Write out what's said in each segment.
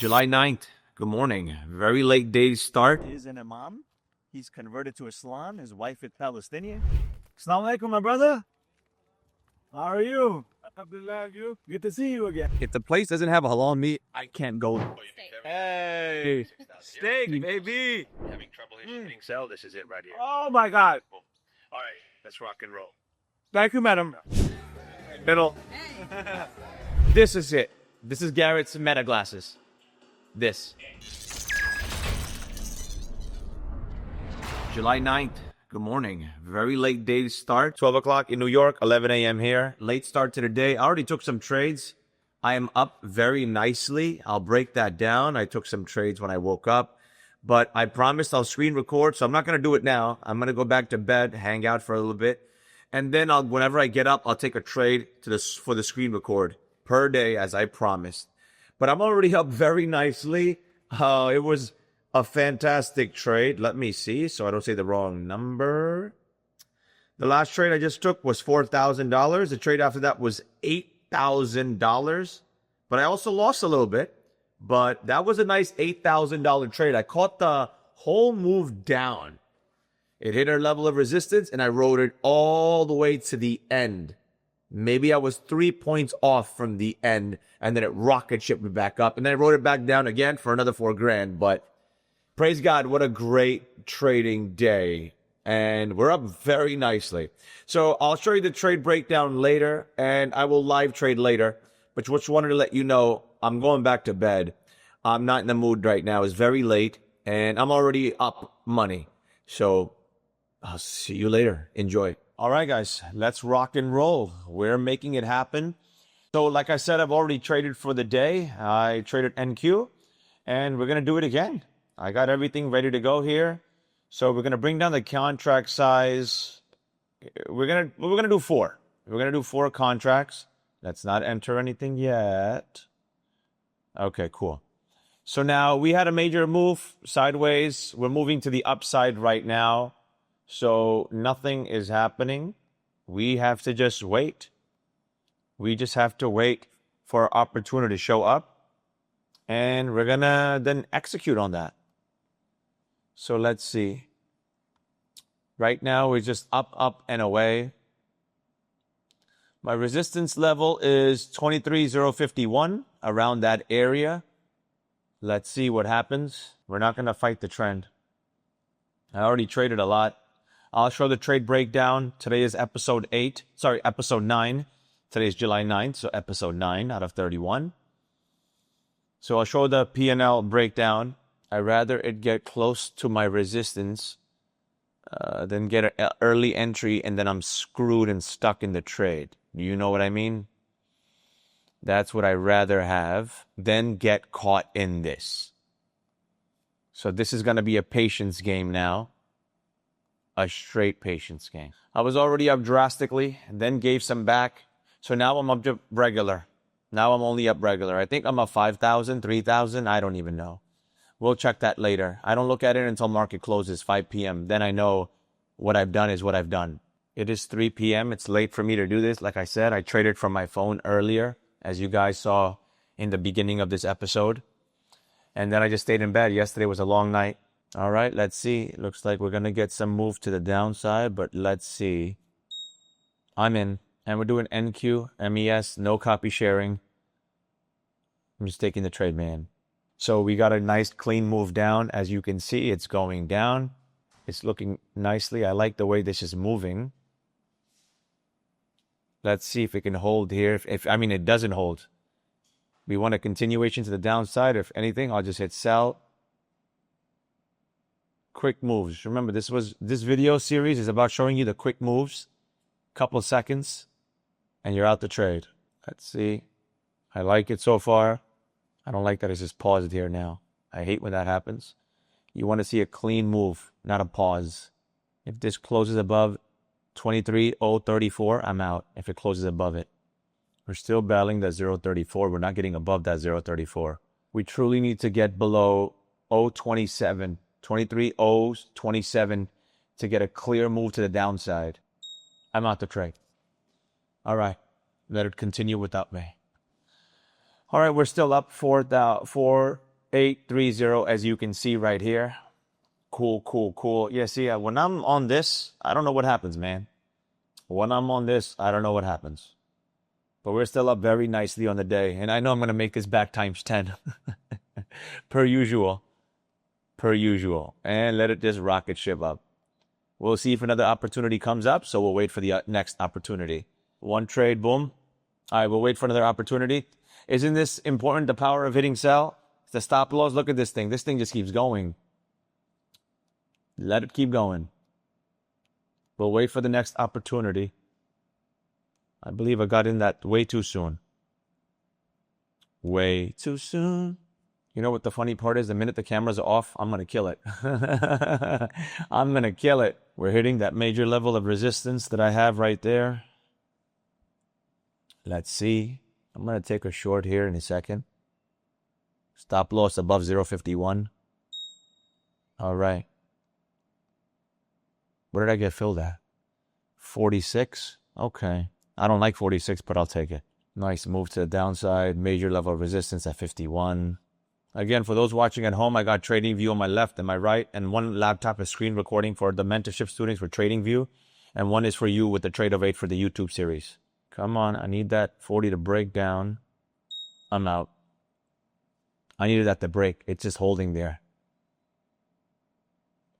July 9th. Good morning. Very late day start. Is an imam. He's converted to Islam. His wife is Palestinian. Assalamu alaikum, my brother. How are you? Alhamdulillah, you. Good to see you again. If the place doesn't have halal meat, I can't go. Hey, steak, baby. Having trouble hitting sell, this is it right here. Oh my God. All right, let's rock and roll. Thank you, madam. Middle. This is it. This is Garrett's meta glasses. This. July 9th. Good morning. Very late day start. 12 o'clock in New York, 11 a.m. here. Late start to the day. I already took some trades. I am up very nicely. I'll break that down. I took some trades when I woke up, but I promised I'll screen record, so I'm not going to do it now. I'm going to go back to bed, hang out for a little bit, and then whenever I get up, I'll take a trade for the screen record per day as I promised. But I'm already up very nicely. It was a fantastic trade. Let me see so I don't say the wrong number. The last trade I just took was $4,000. The trade after that was $8,000. But I also lost a little bit. But that was a nice $8,000 trade. I caught the whole move down. It hit our level of resistance and I rode it all the way to the end. Maybe I was 3 points off from the end, and then it rocket shipped me back up, and then I rode it back down again for another $4,000. But praise God, what a great trading day. And we're up very nicely. So I'll show you the trade breakdown later, and I will live trade later. But just wanted to let you know, I'm going back to bed. I'm not in the mood right now. It's very late, and I'm already up money. So I'll see you later. Enjoy. All right, guys, let's rock and roll. We're making it happen. So like I said, I've already traded for the day. I traded NQ, and we're going to do it again. I got everything ready to go here. So we're going to bring down the contract size. We're going to do 4. We're going to do 4 contracts. Let's not enter anything yet. Okay, cool. So now we had a major move sideways. We're moving to the upside right now. So nothing is happening. We have to just wait. We just have to wait for our opportunity to show up. And we're going to then execute on that. So let's see. Right now, we're just up, and away. My resistance level is 23,051, around that area. Let's see what happens. We're not going to fight the trend. I already traded a lot. I'll show the trade breakdown. Today is episode 9. Today is July 9th, so episode 9 out of 31. So I'll show the P&L breakdown. I'd rather it get close to my resistance than get an early entry and then I'm screwed and stuck in the trade. You know what I mean? That's what I'd rather have than get caught in this. So this is going to be a patience game now. A straight patience game. I was already up drastically and then gave some back. So now I'm up to regular. Now I'm only up regular. I think I'm up 5,000, 3,000. I don't even know. We'll check that later. I don't look at it until market closes, 5 p.m. Then I know what I've done is what I've done. It is 3 p.m. It's late for me to do this. Like I said, I traded from my phone earlier, as you guys saw in the beginning of this episode. And then I just stayed in bed. Yesterday was a long night. All right, let's see. It looks like we're going to get some move to the downside, but let's see. I'm in. And we're doing NQ, MES, no copy sharing. I'm just taking the trade, man. So we got a nice clean move down. As you can see, it's going down. It's looking nicely. I like the way this is moving. Let's see if it can hold here. I mean, it doesn't hold. We want a continuation to the downside. If anything, I'll just hit sell. Quick moves. Remember, this video series is about showing you the quick moves. Couple seconds, and you're out the trade. Let's see. I like it so far. I don't like that it's just paused here now. I hate when that happens. You want to see a clean move, not a pause. If this closes above 23,034, I'm out. If it closes above it. We're still battling that 0.34. We're not getting above that 0.34. We truly need to get below 0.27. 23,027 to get a clear move to the downside. I'm out the trade. All right. Let it continue without me. All right. We're still up 4 830, as you can see right here. Cool, cool, cool. Yeah, see, when I'm on this, I don't know what happens, man. When I'm on this, I don't know what happens. But we're still up very nicely on the day. And I know I'm going to make this back times 10. Per usual. Per usual. And let it just rocket ship up. We'll see if another opportunity comes up. So we'll wait for the next opportunity. One trade, boom. All right, we'll wait for another opportunity. Isn't this important, the power of hitting sell? The stop loss, look at this thing. This thing just keeps going. Let it keep going. We'll wait for the next opportunity. I believe I got in that way too soon. Way too soon. You know what the funny part is? The minute the cameras are off, I'm going to kill it. I'm going to kill it. We're hitting that major level of resistance that I have right there. Let's see. I'm going to take a short here in a second. Stop loss above 0.51. All right. Where did I get filled at? 46? Okay. I don't like 46, but I'll take it. Nice move to the downside. Major level of resistance at 51. Again, for those watching at home, I got TradingView on my left and my right, and one laptop is screen recording for the mentorship students for TradingView, and one is for you with the Trade of 8 for the YouTube series. Come on, I need that 40 to break down. I'm out. I needed that to break. It's just holding there.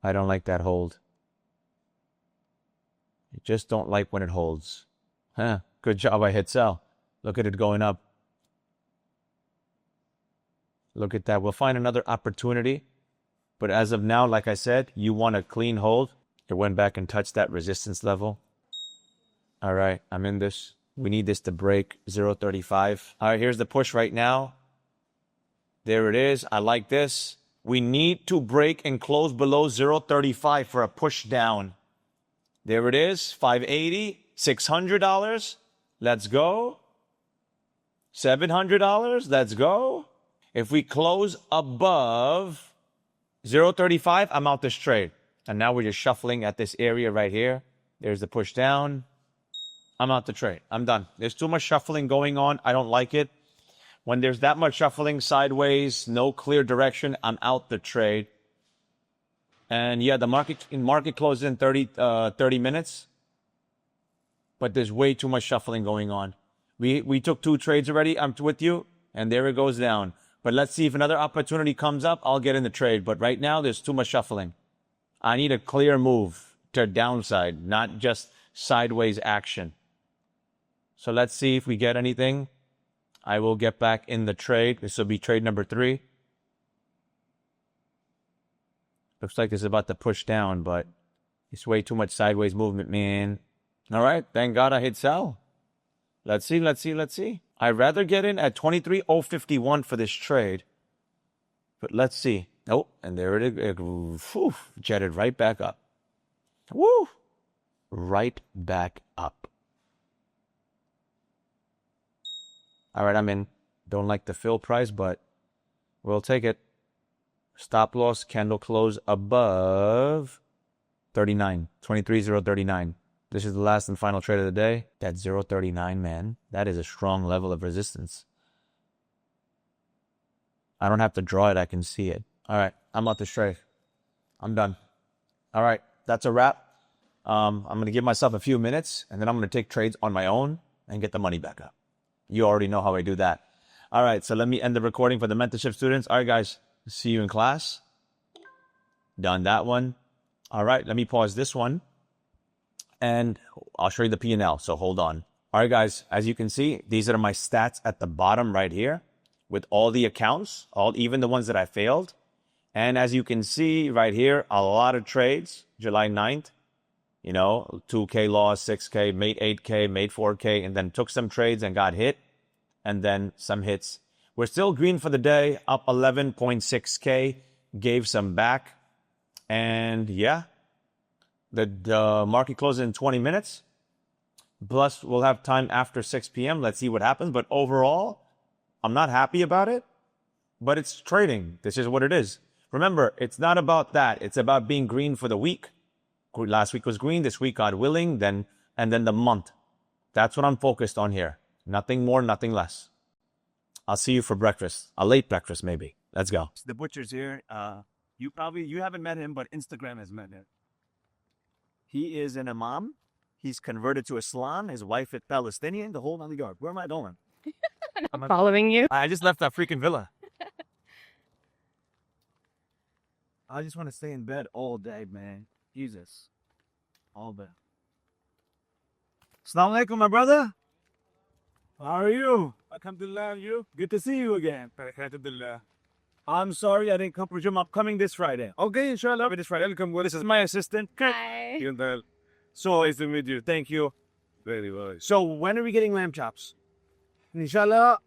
I don't like that hold. I just don't like when it holds. Huh, good job, I hit sell. Look at it going up. Look at that. We'll find another opportunity. But as of now, like I said, you want a clean hold. It went back and touched that resistance level. All right, I'm in this. We need this to break 0.35. All right, here's the push right now. There it is. I like this. We need to break and close below 0.35 for a push down. There it is. 580, $600. Let's go. $700. Let's go. If we close above 0.35, I'm out this trade. And now we're just shuffling at this area right here. There's the push down. I'm out the trade. I'm done. There's too much shuffling going on. I don't like it. When there's that much shuffling sideways, no clear direction, I'm out the trade. And yeah, the market closes in 30 minutes. But there's way too much shuffling going on. We took 2 trades already. I'm with you. And there it goes down. But let's see if another opportunity comes up. I'll get in the trade. But right now, there's too much shuffling. I need a clear move to downside, not just sideways action. So let's see if we get anything. I will get back in the trade. This will be trade number 3. Looks like it's about to push down, but it's way too much sideways movement, man. All right. Thank God I hit sell. Let's see, let's see, let's see. I'd rather get in at 23.051 for this trade. But let's see. Oh, and there it is. Whew, jetted right back up. Woo! Right back up. All right, I'm in. Don't like the fill price, but we'll take it. Stop loss, candle close above 39. 23.039. This is the last and final trade of the day. That 0.39, man. That is a strong level of resistance. I don't have to draw it. I can see it. All right. I'm out this trade. I'm done. All right. That's a wrap. I'm going to give myself a few minutes, and then I'm going to take trades on my own and get the money back up. You already know how I do that. All right. So let me end the recording for the mentorship students. All right, guys. See you in class. Done that one. All right. Let me pause this one. And I'll show you the P&L, so hold on. All right, guys, as you can see, these are my stats at the bottom right here with all the accounts, even the ones that I failed. And as you can see right here, a lot of trades, July 9th, 2K loss, 6K, made 8K, made 4K, and then took some trades and got hit, and then some hits. We're still green for the day, up 11.6K, gave some back, and yeah. The market closes in 20 minutes. Plus, we'll have time after 6 p.m. Let's see what happens. But overall, I'm not happy about it. But it's trading. This is what it is. Remember, it's not about that. It's about being green for the week. Last week was green. This week, God willing. And then the month. That's what I'm focused on here. Nothing more, nothing less. I'll see you for breakfast. A late breakfast, maybe. Let's go. The butcher's here. You haven't met him, but Instagram has met him. He is an imam. He's converted to Islam. His wife is Palestinian. The whole nine yard. Where am I going? I'm following you. I just left that freaking villa. I just want to stay in bed all day, man. Jesus. All day. Assalamu alaikum, my brother. How are you? Alhamdulillah, you? Good to see you again. Alhamdulillah. I'm sorry I didn't come for Jum. I'm coming this Friday. Okay, inshallah. This Friday. Welcome. This is my assistant. Hi. So, Nice to meet you. thank you. Very well. So, when are we getting lamb chops? Inshallah,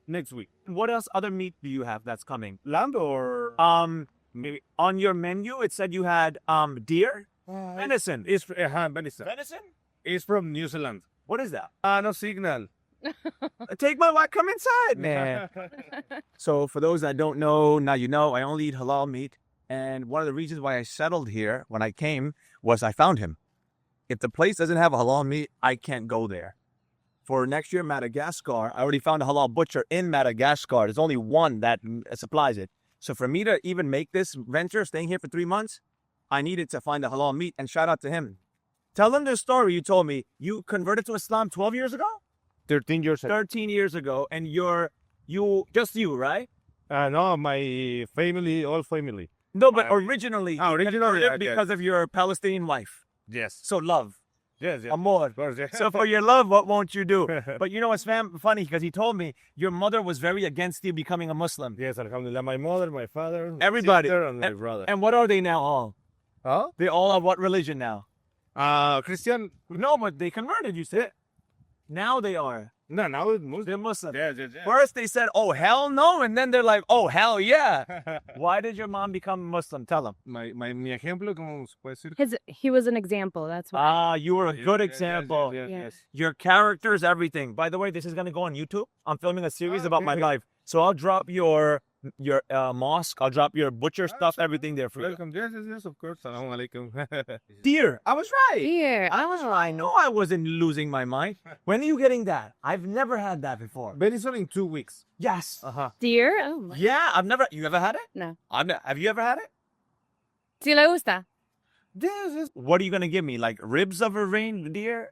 next week. What else other meat do you have that's coming? Lamb or Maybe on your menu it said you had deer, venison. It's venison. Venison? It's from New Zealand. What is that? No signal. Take my wife. Come inside, man. So for those that don't know, now you know. I only eat halal meat, and one of the reasons why I settled here when I came was I found him. If the place doesn't have a halal meat, I can't go there. For next year, Madagascar, I already found a halal butcher in Madagascar. There's only one that supplies it. So for me to even make this venture, staying here for 3 months, I needed to find the halal meat, and shout out to him. Tell them the story you told me. You converted to Islam 12 years ago? 13 years ago. 13 years ago, and just you, right? No, my family, all family. No, but originally, originally, you converted because of your Palestinian wife. Yes. So love, Yes, yes. amor. Of course, yes. So for your love, what won't you do? But you know what's funny? Because he told me your mother was very against you becoming a Muslim. Yes, alhamdulillah. My mother, my father, Everybody. sister, and my brother. And what are they now all? Huh? They all are what religion now? Christian? No, but they converted, you said. Now they are. No, now it's Muslim. They're Muslim. Yes, yes, yes. First they said, oh, hell no. And then they're like, oh, hell yeah. Why did your mom become Muslim? Tell them. Mi ejemplo, ¿cómo se puede decir? He was an example. That's why. You were a good Yes, yes, example. yes, yes, Yeah. yes. Your character's everything. By the way, this is going to go on YouTube. I'm filming a series about my okay. life. So I'll drop your mosque. I'll drop your butcher stuff, everything there for you. Welcome. Yes, yes, yes, of course. Assalamu alaikum. Dear, I was right. Here. I was right. I know I wasn't losing my mind. When are you getting that? I've never had that before. Venison in 2 weeks. Yes. Uh-huh. Deer. Oh, my. Yeah, you ever had it? No. Have you ever had it? Si le gusta. What are you going to give me? Like ribs of a deer?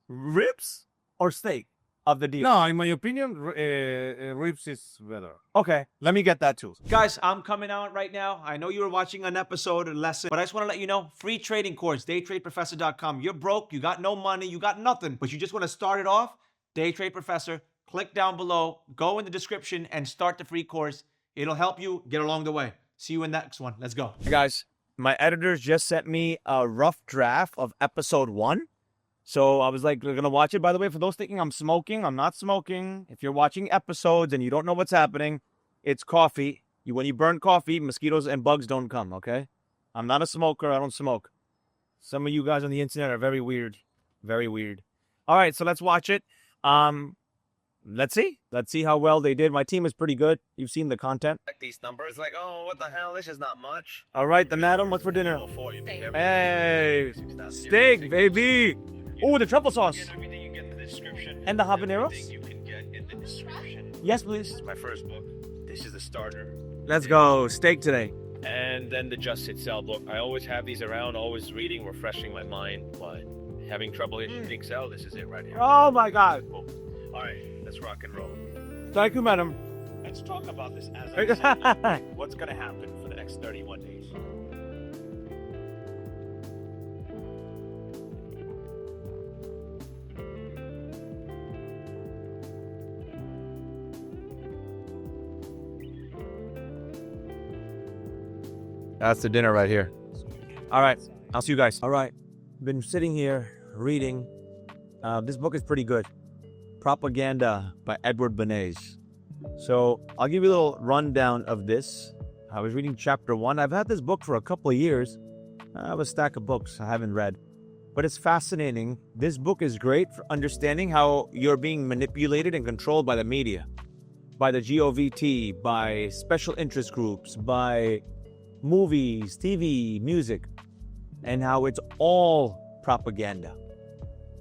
Ribs or steak of the deer? No, in my opinion, ribs is better. Okay, let me get that too. Guys, I'm coming out right now. I know you were watching an episode or lesson, but I just want to let you know, free trading course, daytradeprofessor.com. You're broke, you got no money, you got nothing, but you just want to start it off, Day Trade Professor. Click down below, go in the description and start the free course. It'll help you get along the way. See you in the next one. Let's go. Hey guys, my editors just sent me a rough draft of episode 1. So I was like, we're going to watch it. By the way, for those thinking I'm smoking, I'm not smoking. If you're watching episodes and you don't know what's happening, it's coffee. When you burn coffee, mosquitoes and bugs don't come, okay? I'm not a smoker. I don't smoke. Some of you guys on the internet are very weird. Very weird. All right, so let's watch it. Let's see. Let's see how well they did. My team is pretty good. You've seen the content. Like these numbers, like, oh, what the hell? This is not much. All right, the madam, what's for dinner? For you. Hey, steak, baby. Oh, the truffle sauce. Everything you get in the description. And the habaneros? Everything you can get in the description. Yes, please. This is my first book. This is the starter. Let's go. Steak today. And then the Just Sit Sell book. I always have these around, always reading, refreshing my mind, but having trouble hitting sell, this is it right here. Oh, my God. Cool. All right, let's rock and roll. Thank you, madam. Let's talk about this as I said. What's going to happen for the next 31 days? That's the dinner right here. All right. I'll see you guys. All right. Been sitting here reading. This book is pretty good. Propaganda by Edward Bernays. So I'll give you a little rundown of this. I was reading chapter 1. I've had this book for a couple of years. I have a stack of books I haven't read. But it's fascinating. This book is great for understanding how you're being manipulated and controlled by the media, by the GOVT, by special interest groups, by movies, TV, music, and how it's all propaganda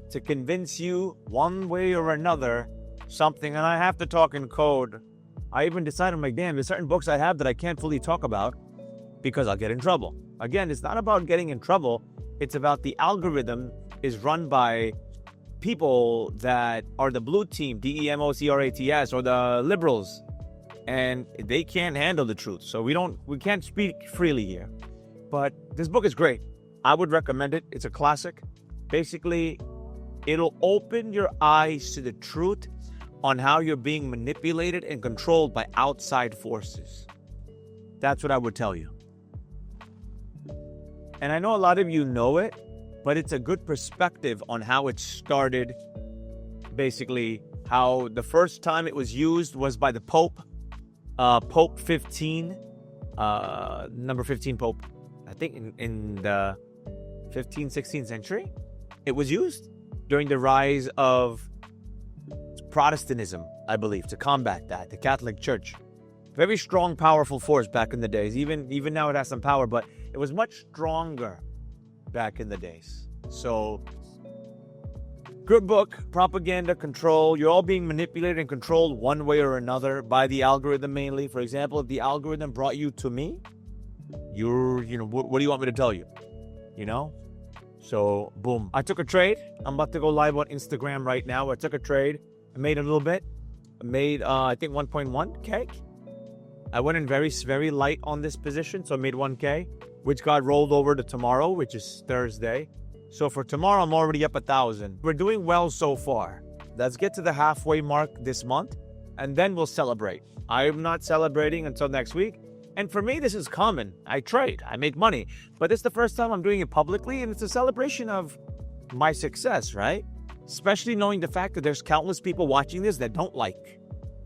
to convince you one way or another something. And I have to talk in code. I even decided, I'm like, damn, there's certain books I have that I can't fully talk about because I'll get in trouble. Again, it's not about getting in trouble. It's about the algorithm is run by people that are the blue team, DEMOCRATS, or the liberals, and they can't handle the truth. So we can't speak freely here. But this book is great. I would recommend it. It's a classic. Basically, it'll open your eyes to the truth on how you're being manipulated and controlled by outside forces. That's what I would tell you. And I know a lot of you know it, but it's a good perspective on how it started. Basically, how the first time it was used was by the Pope, Pope 15, number 15 Pope. I think in the 15th, 16th century, it was used during the rise of Protestantism, I believe, to combat that, the Catholic Church. Very strong, powerful force back in the days. Even now it has some power, but it was much stronger back in the days. So, good book, propaganda, control. You're all being manipulated and controlled one way or another by the algorithm mainly. For example, if the algorithm brought you to me, what do you want me to tell you? So, boom. I took a trade. I'm about to go live on Instagram right now. I took a trade. I made a little bit. I made, I think, 1.1K. I went in very, very light on this position, so I made 1K, which got rolled over to tomorrow, which is Thursday. So for tomorrow, I'm already up 1,000. We're doing well so far. Let's get to the halfway mark this month, and then we'll celebrate. I'm not celebrating until next week. And for me, this is common. I trade. I make money. But it's the first time I'm doing it publicly, and it's a celebration of my success, right? Especially knowing the fact that there's countless people watching this that don't like.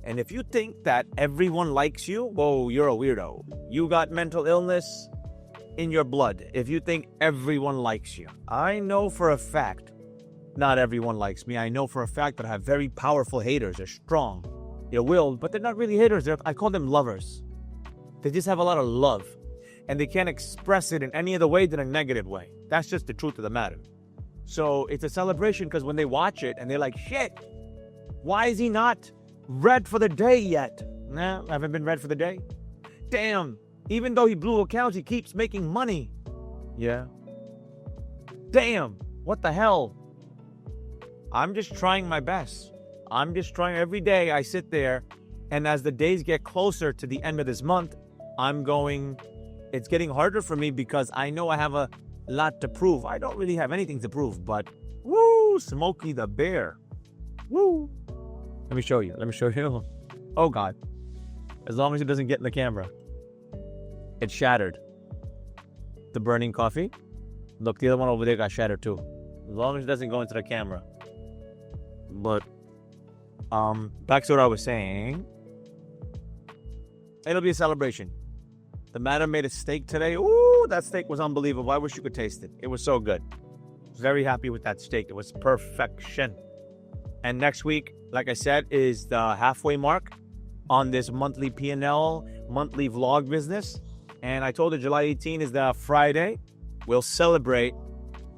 And if you think that everyone likes you, whoa, you're a weirdo. You got mental illness in your blood if you think everyone likes you. I know for a fact not everyone likes me. I know for a fact that I have very powerful haters. They're strong. They're willed, but they're not really haters. I call them lovers. They just have a lot of love, and they can't express it in any other way than a negative way. That's just the truth of the matter. So it's a celebration because when they watch it and they're like, shit, why is he not red for the day yet? Nah, I haven't been red for the day. Damn, even though he blew accounts, he keeps making money. Yeah. Damn, what the hell? I'm just trying my best. I'm just trying every day. I sit there, and as the days get closer to the end of this month, it's getting harder for me because I know I have a lot to prove. I don't really have anything to prove, but woo, Smokey the Bear. Woo. Let me show you. Oh, God. As long as it doesn't get in the camera. It shattered. The burning coffee. Look, the other one over there got shattered too. As long as it doesn't go into the camera. But, back to what I was saying. It'll be a celebration. The madam made a steak today. Ooh, that steak was unbelievable. I wish you could taste it. It was so good. Very happy with that steak. It was perfection. And next week, like I said, is the halfway mark on this monthly P&L, monthly vlog business. And I told her July 18 is the Friday. We'll celebrate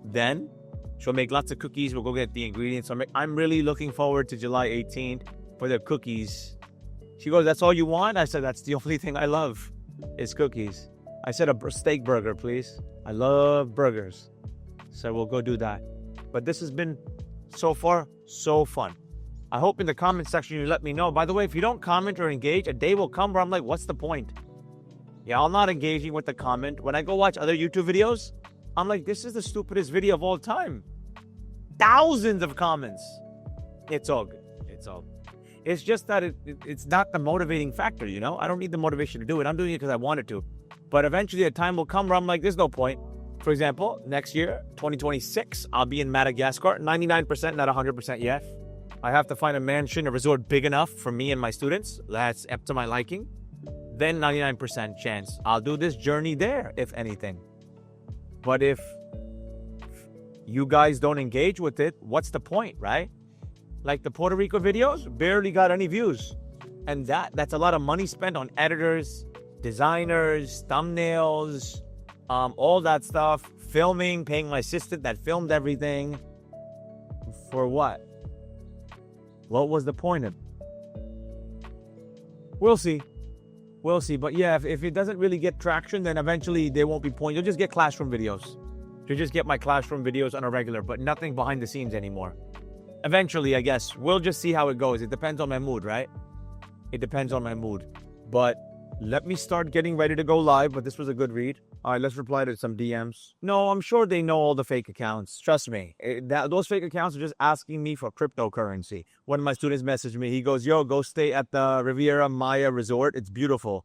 then. She'll make lots of cookies. We'll go get the ingredients. I'm really looking forward to July 18th for the cookies. She goes, that's all you want? I said, that's the only thing I love is cookies. I said, a steak burger, please. I love burgers. So we'll go do that. But this has been, so far, so fun. I hope in the comment section you let me know. By the way, if you don't comment or engage, a day will come where I'm like, what's the point? Yeah, I'm not engaging with the comment. When I go watch other YouTube videos, I'm like, this is the stupidest video of all time. Thousands of comments. It's all good. It's just that it's not the motivating factor, I don't need the motivation to do it. I'm doing it because I wanted to. But eventually a time will come where I'm like, there's no point. For example, next year, 2026, I'll be in Madagascar. 99%, not 100% yet. I have to find a mansion, a resort big enough for me and my students. That's up to my liking. Then 99% chance I'll do this journey there, if anything. But if you guys don't engage with it, what's the point, right? Like the Puerto Rico videos, barely got any views. And that's a lot of money spent on editors, designers, thumbnails, all that stuff, filming, paying my assistant that filmed everything. For what? What was the point of it? We'll see. We'll see. But yeah, if it doesn't really get traction, then eventually there won't be point. You'll just get classroom videos. You'll just get my classroom videos on a regular, but nothing behind the scenes anymore. Eventually, I guess. We'll just see how it goes. It depends on my mood, right? It depends on my mood. But let me start getting ready to go live, but this was a good read. All right, let's reply to some DMs. No, I'm sure they know all the fake accounts. Trust me. Those fake accounts are just asking me for cryptocurrency. One of my students messaged me. He goes, yo, go stay at the Riviera Maya Resort. It's beautiful.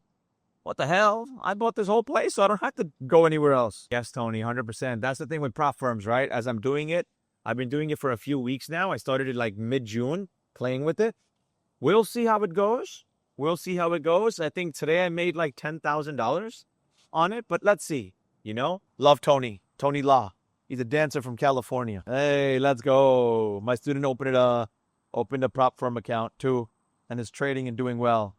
What the hell? I bought this whole place, so I don't have to go anywhere else. Yes, Tony, 100%. That's the thing with prop firms, right? As I'm doing it, I've been doing it for a few weeks now. I started it like mid-June, playing with it. We'll see how it goes. We'll see how it goes. I think today I made like $10,000 on it, but let's see. You know? Love Tony. Tony La. He's a dancer from California. Hey, let's go. My student opened a prop firm account too, and is trading and doing well.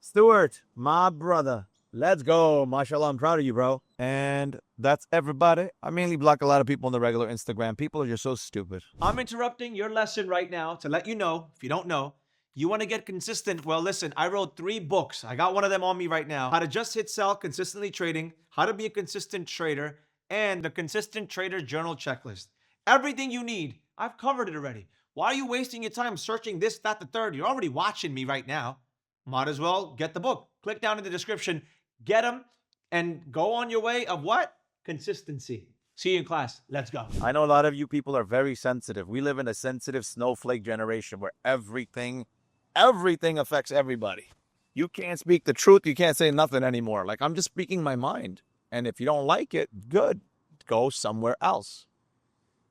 Stuart, my brother. Let's go. Mashallah, I'm proud of you, bro. And that's everybody. I mainly block a lot of people on the regular Instagram. People are just so stupid. I'm interrupting your lesson right now to let you know, if you don't know, you want to get consistent. Well, listen, I wrote 3 books. I got one of them on me right now. How to just hit sell, consistently trading, how to be a consistent trader, and the Consistent Trader Journal Checklist. Everything you need. I've covered it already. Why are you wasting your time searching this, that, the third? You're already watching me right now. Might as well get the book. Click down in the description, get them, and go on your way of what? Consistency. See you in class. Let's go. I know a lot of you people are very sensitive. We live in a sensitive snowflake generation where everything affects everybody. You can't speak the truth. You can't say nothing anymore. Like, I'm just speaking my mind. And if you don't like it, good. Go somewhere else.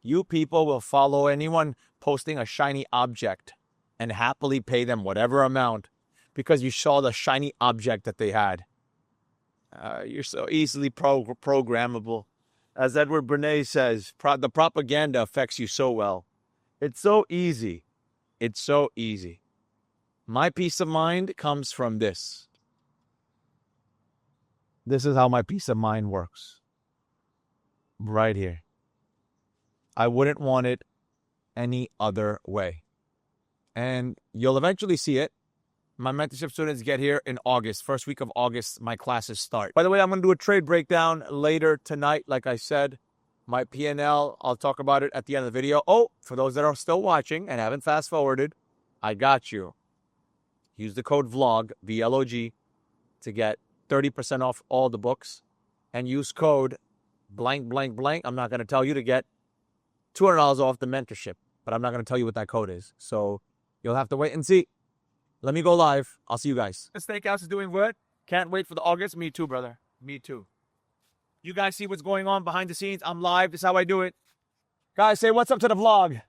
You people will follow anyone posting a shiny object and happily pay them whatever amount because you saw the shiny object that they had. You're so easily programmable. As Edward Bernays says, the propaganda affects you so well. It's so easy. It's so easy. My peace of mind comes from this. This is how my peace of mind works. Right here. I wouldn't want it any other way. And you'll eventually see it. My mentorship students get here in August. First week of August, my classes start. By the way, I'm going to do a trade breakdown later tonight. Like I said, my P&L, I'll talk about it at the end of the video. Oh, for those that are still watching and haven't fast forwarded, I got you. Use the code VLOG, VLOG, to get 30% off all the books. And use code blank, blank, blank. I'm not going to tell you to get $200 off the mentorship. But I'm not going to tell you what that code is. So you'll have to wait and see. Let me go live. I'll see you guys. The steakhouse is doing what? Can't wait for the August. Me too, brother. Me too. You guys see what's going on behind the scenes? I'm live. This is how I do it. Guys, say what's up to the vlog.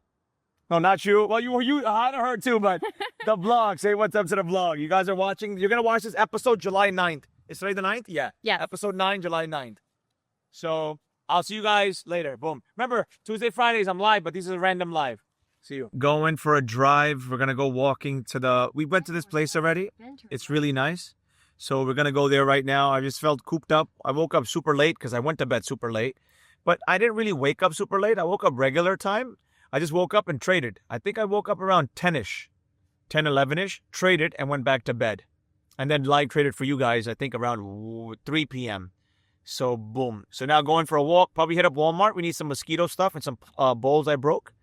No, not you. Well, you I heard too, but the vlog. Say what's up to the vlog. You guys are watching. You're going to watch this episode July 9th. Is today the 9th? Yeah. Yeah. Episode 9, July 9th. So I'll see you guys later. Boom. Remember, Tuesday, Fridays, I'm live, but these are random live. See you. Going for a drive. We're going to go walking to we went to this place already. It's really nice. So we're going to go there right now. I just felt cooped up. I woke up super late because I went to bed super late. But I didn't really wake up super late. I woke up regular time. I just woke up and traded. I think I woke up around 10-ish, 10, 11-ish, traded and went back to bed. And then live traded for you guys, I think around 3 p.m. So boom. So now going for a walk. Probably hit up Walmart. We need some mosquito stuff and some bowls I broke.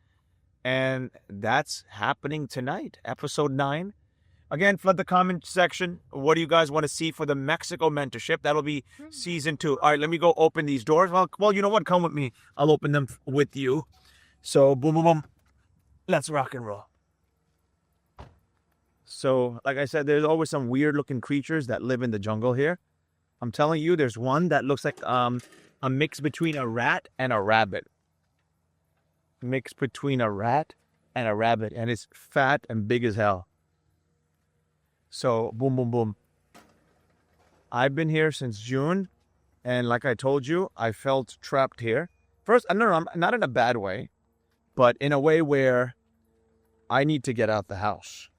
And that's happening tonight, episode 9. Again, flood the comment section. What do you guys want to see for the Mexico mentorship? That'll be season 2. All right, let me go open these doors. Well, you know what? Come with me. I'll open them with you. So, boom, boom, boom. Let's rock and roll. So, like I said, there's always some weird-looking creatures that live in the jungle here. I'm telling you, there's one that looks like a mix between a rat and a rabbit. Mix between a rat and a rabbit, and it's fat and big as hell. So boom, boom, boom. I've been here since June, and like I told you, I felt trapped here. First, no, I'm not in a bad way, but in a way where I need to get out the house.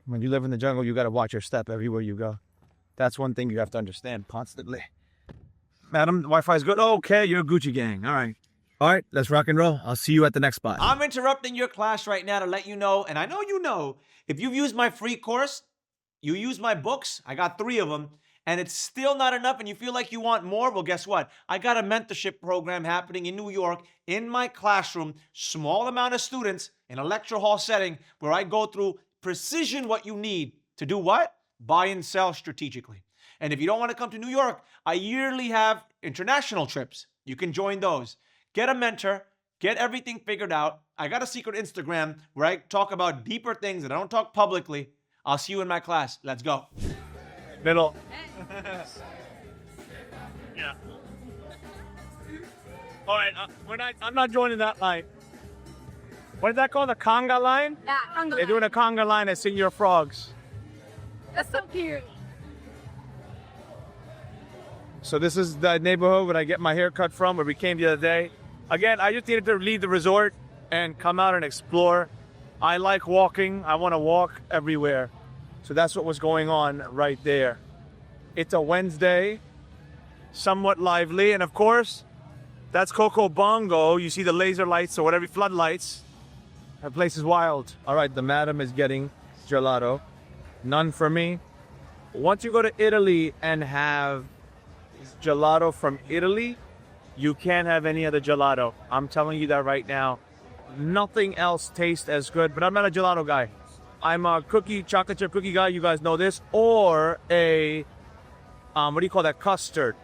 When you live in the jungle, you got to watch your step everywhere you go. That's one thing you have to understand constantly. Madam, the Wi-Fi is good. Okay, you're a Gucci gang. All right. All right, let's rock and roll. I'll see you at the next spot. I'm interrupting your class right now to let you know, and I know you know, if you've used my free course, You use my books, I got 3 of them, and it's still not enough and you feel like you want more, well, guess what? I got a mentorship program happening in New York in my classroom, small amount of students in a lecture hall setting where I go through precision what you need to do what? Buy and sell strategically. And if you don't want to come to New York, I yearly have international trips. You can join those. Get a mentor, get everything figured out. I got a secret Instagram where I talk about deeper things that I don't talk publicly. I'll see you in my class. Let's go. Middle. Yeah. All right, I'm not joining that line. What is that called? The conga line? Yeah, conga They're doing a conga line at Senior Frogs. That's so cute. So this is the neighborhood where I get my hair cut from, where we came the other day. Again, I just needed to leave the resort and come out and explore. I like walking. I want to walk everywhere. So that's what was going on right there. It's a Wednesday, somewhat lively. And of course, that's Coco Bongo. You see the laser lights or whatever, floodlights. That place is wild. All right, the madam is getting gelato. None for me. Once you go to Italy and have gelato from Italy, you can't have any other gelato. I'm telling you that right now. Nothing else tastes as good, but I'm not a gelato guy. I'm a chocolate chip cookie guy. You guys know this. Or a, what do you call that? Custard.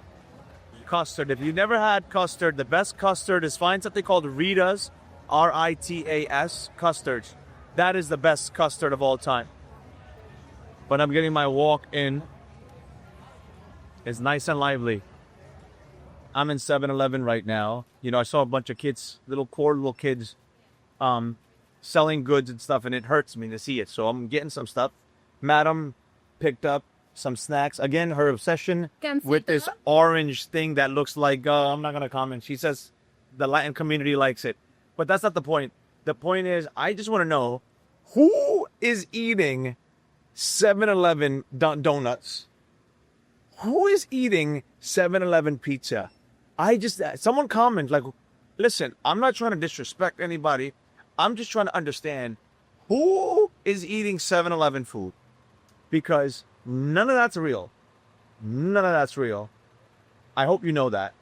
Custard. If you've never had custard, the best custard is find something called Rita's, R-I-T-A-S, custards. That is the best custard of all time. But I'm getting my walk in. It's nice and lively. I'm in 7-Eleven right now. You know, I saw a bunch of kids, little kids, selling goods and stuff, and it hurts me to see it. So I'm getting some stuff. Madam picked up some snacks. Again, her obsession with this orange thing that looks like, I'm not going to comment. She says the Latin community likes it. But that's not the point. The point is, I just want to know, who is eating 7-Eleven donuts? Who is eating 7-Eleven pizza? Someone comment, like, listen, I'm not trying to disrespect anybody. I'm just trying to understand who is eating 7-Eleven food. Because none of that's real. None of that's real. I hope you know that.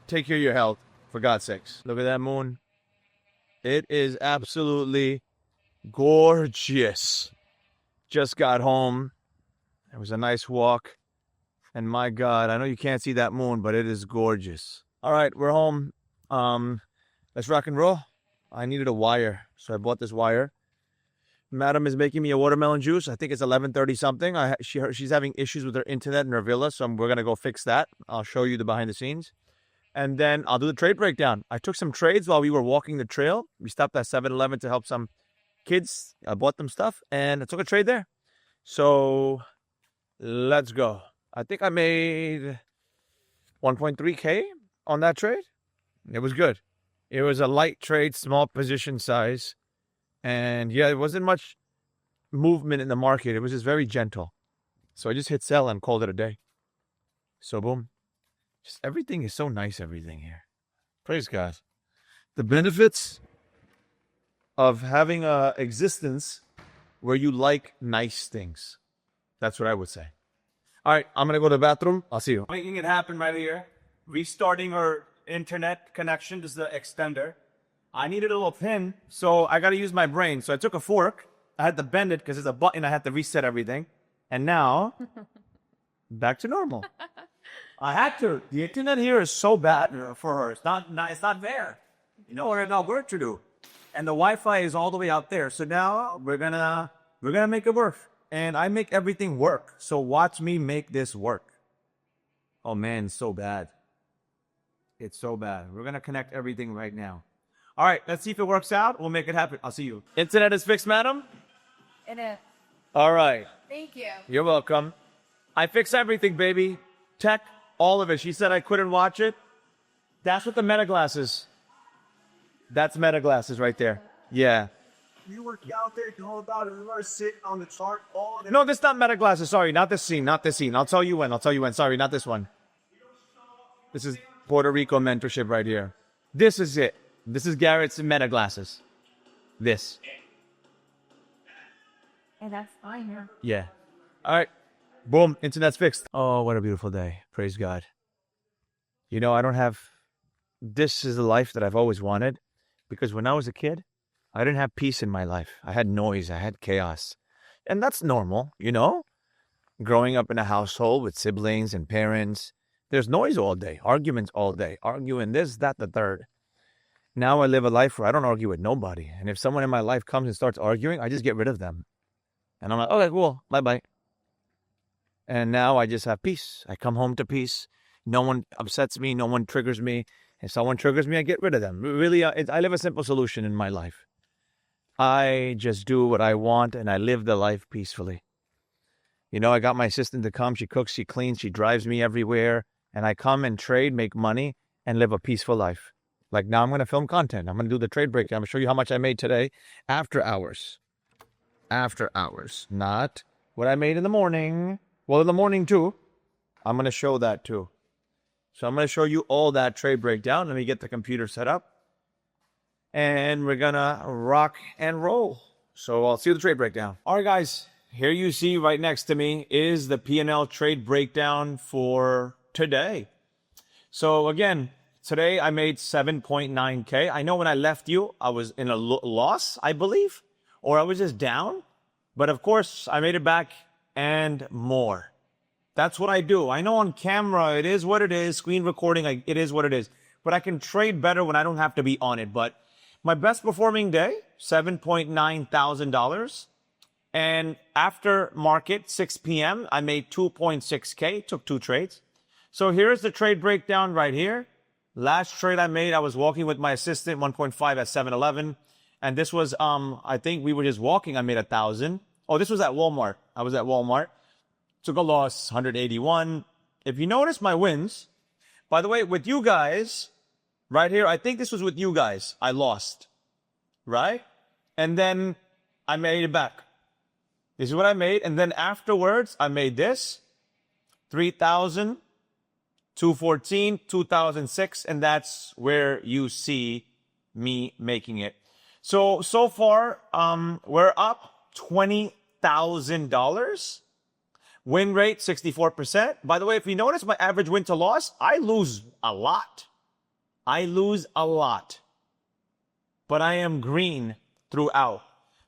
Take care of your health, for God's sakes. Look at that moon. It is absolutely gorgeous. Just got home. It was a nice walk. And my God, I know you can't see that moon, but it is gorgeous. All right, we're home. Let's rock and roll. I needed a wire, so I bought this wire. Madam is making me a watermelon juice. I think it's 11:30 something. She's having issues with her internet in her villa, so we're going to go fix that. I'll show you the behind the scenes. And then I'll do the trade breakdown. I took some trades while we were walking the trail. We stopped at 7-Eleven to help some kids. I bought them stuff, and I took a trade there. So let's go. I think I made 1.3K on that trade. It was good. It was a light trade, small position size. And yeah, it wasn't much movement in the market. It was just very gentle. So I just hit sell and called it a day. So boom. Just everything is so nice, everything here. Praise God. The benefits of having a existence where you like nice things. That's what I would say. All right, I'm going to go to the bathroom. I'll see you. Making it happen right here. Restarting our internet connection. This is the extender. I needed a little pin, so I got to use my brain. So I took a fork. I had to bend it because there's a button. I had to reset everything. And now, back to normal. I had to. The internet here is so bad for her. It's not there. You know, there's no work to do. And the Wi-Fi is all the way out there. So now we're gonna make it work. And I make everything work. So watch me make this work. Oh man, it's so bad. It's so bad. We're gonna connect everything right now. All right, let's see if it works out. We'll make it happen. I'll see you. Internet is fixed, madam? It is. All right. Thank you. You're welcome. I fix everything, baby. Tech, all of it. She said I couldn't watch it. That's what the Meta glasses. That's Meta glasses right there. Yeah. You work out there, you know about it. You are sitting on the chart all day. No, this is not Meta glasses. Sorry, not this scene. Not this scene. I'll tell you when. Sorry, not this one. This is Puerto Rico mentorship right here. This is it. This is Garrett's Meta glasses. This. Hey, that's fine here. Yeah. All right. Boom. Internet's fixed. Oh, what a beautiful day. Praise God. You know, I don't have, this is the life that I've always wanted, because when I was a kid, I didn't have peace in my life. I had noise, I had chaos. And that's normal, you know? Growing up in a household with siblings and parents, there's noise all day, arguments all day, arguing this, that, the third. Now I live a life where I don't argue with nobody. And if someone in my life comes and starts arguing, I just get rid of them. And I'm like, okay, cool, bye-bye. And now I just have peace. I come home to peace. No one upsets me. No one triggers me. If someone triggers me, I get rid of them. Really, I live a simple solution in my life. I just do what I want, and I live the life peacefully. You know, I got my assistant to come. She cooks, she cleans, she drives me everywhere. And I come and trade, make money, and live a peaceful life. Like now I'm going to film content. I'm going to do the trade breakdown. I'm going to show you how much I made today after hours. After hours. Not what I made in the morning. Well, in the morning too. I'm going to show that too. So I'm going to show you all that trade breakdown. Let me get the computer set up. And we're going to rock and roll. So I'll see you the trade breakdown. All right, guys. Here you see right next to me is the P&L trade breakdown for today. So again, today I made 7.9K. I know when I left you, I was in a loss, I believe. Or I was just down. But of course, I made it back and more. That's what I do. I know on camera, it is what it is. Screen recording, it is what it is. But I can trade better when I don't have to be on it. But my best performing day, $7.9 thousand. And after market, 6 p.m., I made 2.6K, took 2 trades. So here's the trade breakdown right here. Last trade I made, I was walking with my assistant, 1.5 at 7-Eleven. And this was, I think we were just walking, I made 1,000. Oh, this was at Walmart. I was at Walmart. Took a loss, 181. If you notice my wins, by the way, with you guys, right here, I think this was with you guys, I lost, right? And then I made it back. This is what I made. And then afterwards, I made this, 3,000, 214, 2006. And that's where you see me making it. So far, we're up $20,000. Win rate, 64%. By the way, if you notice my average win to loss, I lose a lot. I lose a lot. But I am green throughout.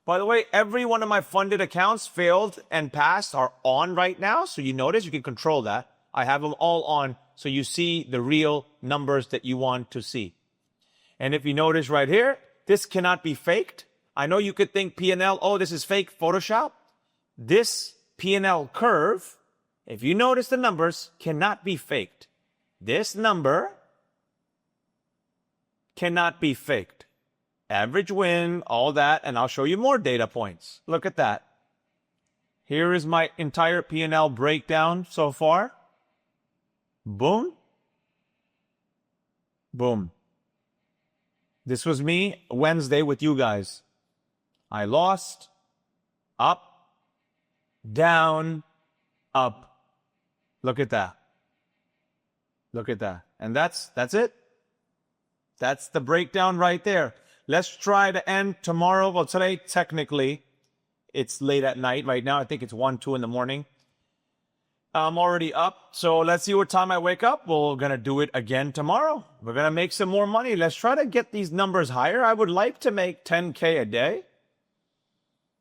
By the way, every one of my funded accounts, failed and passed, are on right now. So you notice you can control that. I have them all on so you see the real numbers that you want to see. And if you notice right here, this cannot be faked. I know you could think P&L, oh, this is fake Photoshop. This P&L curve, if you notice the numbers, cannot be faked. This number cannot be faked. Average win, all that, and I'll show you more data points. Look at that. Here is my entire P&L breakdown so far. Boom. Boom. This was me Wednesday with you guys. I lost, up, down, up. Look at that. Look at that. And that's it. That's the breakdown right there. Let's try to end tomorrow. Well, today, technically, it's late at night right now. I think it's 1, 2 in the morning. I'm already up. So let's see what time I wake up. We're going to do it again tomorrow. We're going to make some more money. Let's try to get these numbers higher. I would like to make 10K a day.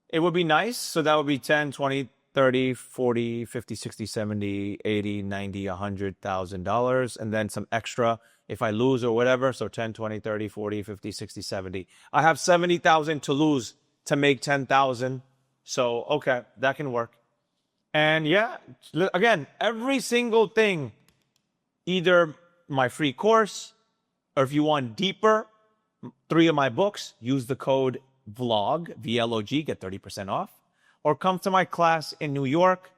It would be nice. So that would be 10, 20, 30, 40, 50, 60, 70, 80, 90, $100,000. And then some extra if I lose or whatever. So 10, 20, 30, 40, 50, 60, 70. I have 70,000 to lose to make 10,000. So, okay, that can work. And yeah, again, every single thing, either my free course, or if you want deeper, 3 of my books, use the code VLOG, VLOG, get 30% off. Or come to my class in New York.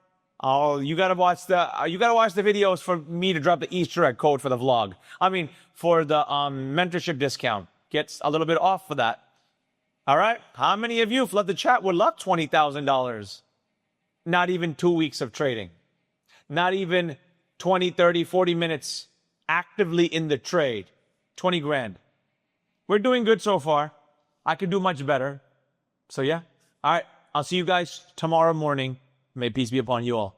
You gotta watch the videos for me to drop the Easter egg code for the vlog. I mean, for the mentorship discount. Gets a little bit off for that. All right. How many of you, flood the chat, would love $20,000? Not even 2 weeks of trading. Not even 20, 30, 40 minutes actively in the trade. 20 grand. We're doing good so far. I could do much better. So yeah. All right. I'll see you guys tomorrow morning. May peace be upon you all.